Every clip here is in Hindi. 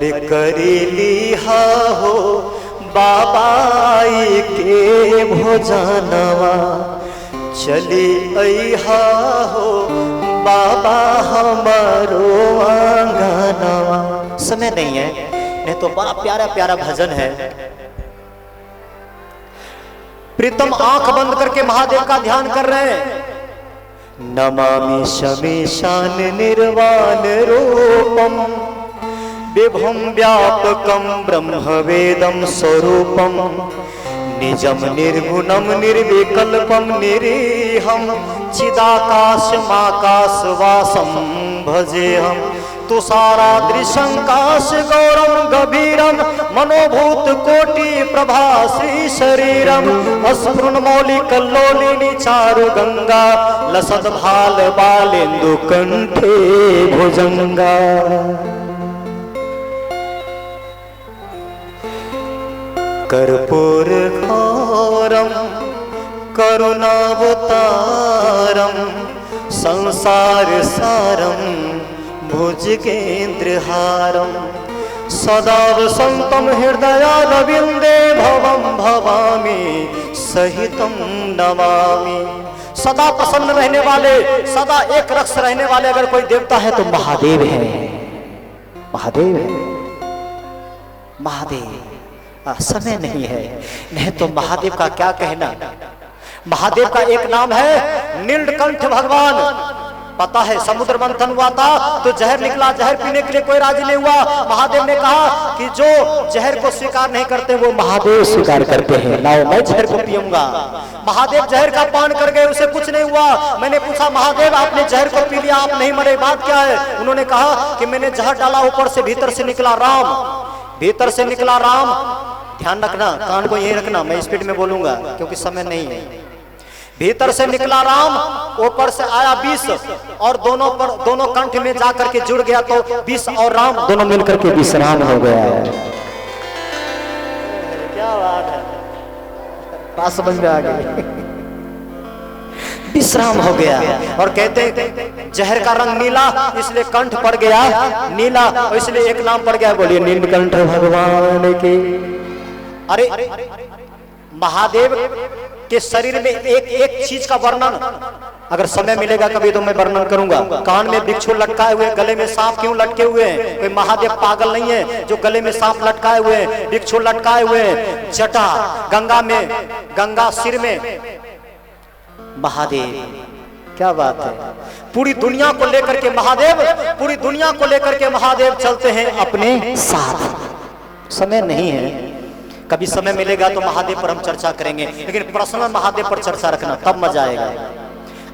करीली हो बाबाई के भोजनवा चली अहा हो बाबा हमारो आंगनवा। समय नहीं है, नहीं तो बड़ा प्यारा प्यारा भजन है। प्रीतम आंख बंद करके महादेव का ध्यान कर रहे हैं। नमामि शमीशान निर्वाण रूपम विभुम व्यापकम ब्रह्म वेदम स्वरूपम निजम निर्गुणम निर्विकल्पम निरीहम चिदाकाशमाकाश वासम भजेहम तुषाराद्रिशंकाश गौरम गभीरम मनोभूत कोटि प्रभासी शरीरम अस्फुरन मौलि कल्लोलिनी चारु गंगा लसद भाल बालेन्दु कंठे भुजंगा। कर्पूर घोरम करुणावतारम संसार सारम भुजगेन्द्रहारम सदा वसंतम हृदयारविंदे भवम भवामी सहितम नमामि। सदा प्रसन्न रहने वाले, सदा एक रस रहने वाले अगर कोई देवता है तो महादेव है। महादेव है, महादेव। समय नहीं है, नहीं तो महादेव का क्या कहना। महादेव का एक नाम है नीलकंठ भगवान। पता है समुद्र मंथन हुआ था तो जहर निकला, जहर पीने के लिए कोई राजी नहीं हुआ। महादेव ने कहा कि जो जहर को स्वीकार नहीं करते वो महादेव स्वीकार करते हैं, लाओ मैं जहर को पीऊंगा। महादेव जहर का पान कर गए, उसे कुछ नहीं हुआ। मैंने पूछा महादेव आपने जहर को पी लिया, आप नहीं मरे, बात क्या है? उन्होंने कहा कि मैंने जहर डाला, ऊपर से भीतर से निकला राम, भीतर से निकला राम। ध्यान रखना, कान को यही रखना, मैं स्पीड में बोलूंगा क्योंकि समय नहीं है। भीतर से निकला राम, ऊपर से आया विष और दोनों कंठ में जाकर के जुड़ गया तो विष और राम दोनों मिलकर के विश्राम हो गया है। क्या बात है, बात समझ में आ गई। विश्राम हो गया और कहते जहर का रंग नीला इसलिए कंठ पड़ गया नीला और इसलिए एक नाम पड़ गया। बोलिए नीलकंठ भगवान के। अरे महादेव के शरीर में एक एक चीज का वर्णन अगर समय मिलेगा कभी तो मैं वर्णन करूंगा। कान में बिच्छू लटकाए हुए, गले में सांप क्यों लटके हुए हैं? कोई महादेव पागल नहीं है जो गले में सांप लटकाए हुए हैं, बिच्छू लटकाए हुए हैं। जटा गंगा में, गंगा सिर में, महादेव। क्या बात है, पूरी दुनिया को लेकर के महादेव, पूरी दुनिया को लेकर के महादेव चलते हैं अपने साथ। समय नहीं है, कभी समय मिलेगा तो महादेव पर हम चर्चा करेंगे, लेकिन पर्सनल महादेव पर चर्चा रखना तब मजा आएगा।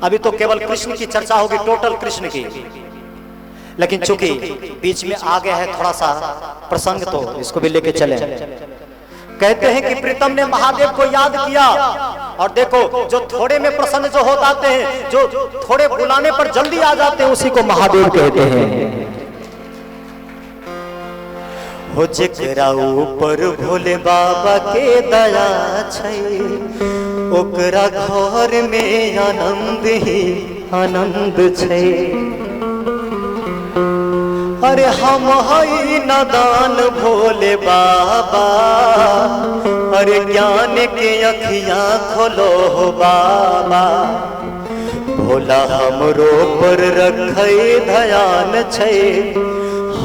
अभी तो केवल कृष्ण की चर्चा होगी, टोटल कृष्ण की। लेकिन चूंकि बीच में आ गया है थोड़ा सा प्रसंग तो इसको भी लेके चले। कहते हैं कि प्रीतम ने महादेव को याद किया और देखो जो थोड़े में प्रसन्न जो हो जाते हैं, जो थोड़े बुलाने पर जल्दी आ जाते हैं, उसी को महादेव कहते हैं। हो जेकरा ऊपर भोले बाबा के दया छै ओकरा घर में आनंद ही आनंद छै। अरे हम हई नदान भोले बाबा, अरे ज्ञान के अखियां खोलो हो बाबा। भोला हमरो पर रखई ध्यान छै,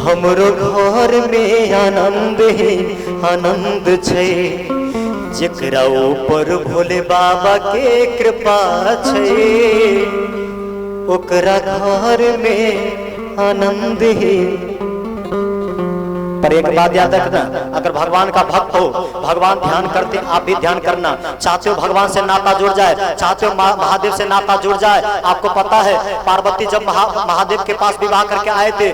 हमरो घर में आनंद ही आनंद छै। जेकरा ऊपर भोले बाबा के कृपा छै ओकरा घर में आनंद ही। पर एक बात याद रखना, अगर भगवान का भक्त हो, भगवान ध्यान करते, आप भी ध्यान करना। चाहते हो भगवान से नाता जुड़ जाए, चाहते हो महादेव से नाता जुड़ जाए। आपको पता है पार्वती जब महादेव के पास विवाह करके आए थे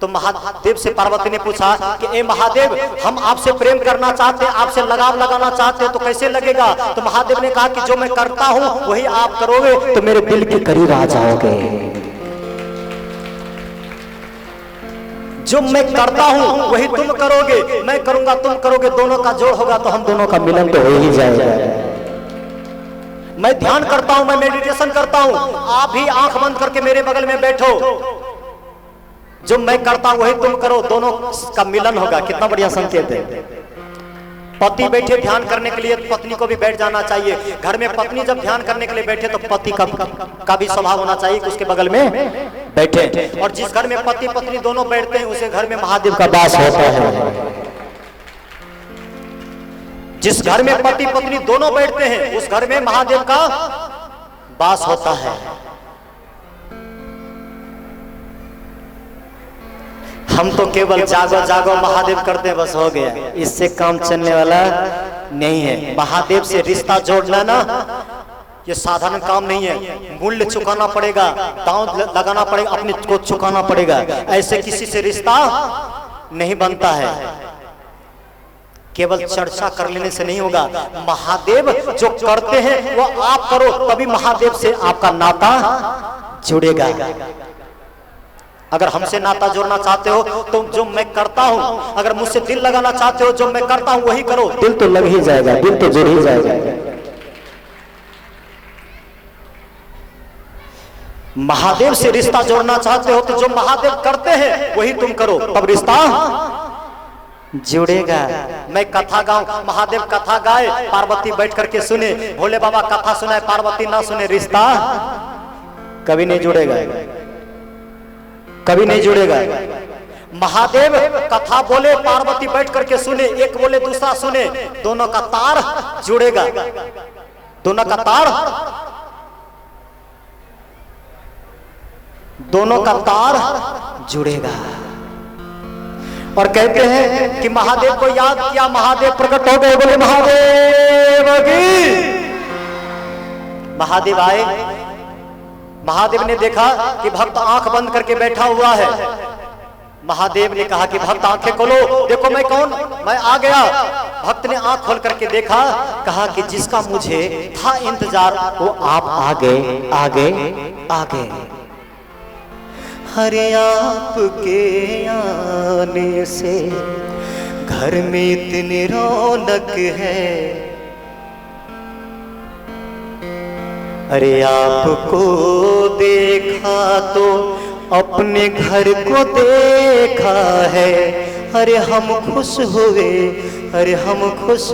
तो महादेव से पार्वती ने पूछा कि ए महादेव हम आपसे प्रेम करना चाहते हैं, आपसे लगाव लगाना चाहते हैं तो कैसे लगेगा? तो महादेव ने कहा कि जो मैं करता हूं वही आप करोगे तो मेरे दिल के करीब आ जाओगे। जो मैं करता हूं वही तुम करोगे, मैं करूंगा तुम करोगे, दोनों का जोड़ होगा तो हम दोनों का मिलन तो हो ही जाएगा। मैं ध्यान करता हूं, मैं मेडिटेशन करता हूं, आप भी आंख बंद करके मेरे बगल में बैठो। जो मैं करता हूं वही तुम करो, दोनों का मिलन होगा। कितना बढ़िया संकेत है। पति बैठे ध्यान करने के लिए, पत्नी को भी बैठ जाना चाहिए। घर में पत्नी जब ध्यान करने के लिए बैठे तो पति का भी स्वभाव होना चाहिए कि उसके बगल में बैठे। और जिस घर में पति पत्नी दोनों बैठते हैं उसे घर में महादेव का वास होता है। जिस घर में पति पत्नी दोनों बैठते हैं उस घर में महादेव का वास होता है। हम तो केवल जागो जागो महादेव करते हैं, बस हो गया। इससे काम चलने वाला नहीं है। महादेव से रिश्ता जोड़ना ना ये साधारण काम नहीं है। मूल्य चुकाना पड़ेगा, दांव लगाना पड़ेगा, अपने को चुकाना पड़ेगा। ऐसे किसी से रिश्ता नहीं बनता है। केवल चर्चा कर लेने से नहीं होगा। महादेव जो करते हैं वो आप करो, तभी महादेव से आपका नाता जुड़ेगा। अगर हमसे नाता जोड़ना चाहते हो तो जो मैं करता हूं, अगर मुझसे दिल लगाना चाहते हो जो मैं करता हूं वही करो। दिल तो लग ही जाएगा, दिल तो जुड़ ही जाएगा। महादेव से रिश्ता जोड़ना चाहते हो तो जो महादेव करते हैं वही तुम करो, तब रिश्ता जुड़ेगा। मैं कथा गाऊं, महादेव कथा गाए, पार्वती बैठ करके सुने, भोले बाबा कथा सुनाए, पार्वती ना सुने, रिश्ता कभी नहीं जुड़ेगा, कभी नहीं जुड़ेगा। महादेव कथा बोले, पार्वती बैठ करके सुने, एक बोले दूसरा सुने, दोनों का तार जुड़ेगा, दोनों का तार, दोनों का तार जुड़ेगा। और कहते हैं कि महादेव को याद किया, महादेव प्रकट हो गए, बोले महादेव की। महादेव आए, महादेव ने देखा कि भक्त आंख बंद करके बैठा हुआ है। महादेव ने कहा कि भक्त आंखें खोलो, देखो मैं कौन, मैं आ गया। भक्त ने आंख खोल करके देखा, कहा कि जिसका मुझे था इंतजार वो आप आ गए, आ गए, आ गए। हरे आपके आने से घर में इतनी रौनक है। अरे आपको देखा तो अपने घर को देखा है। अरे हम खुश हुए, अरे हम खुश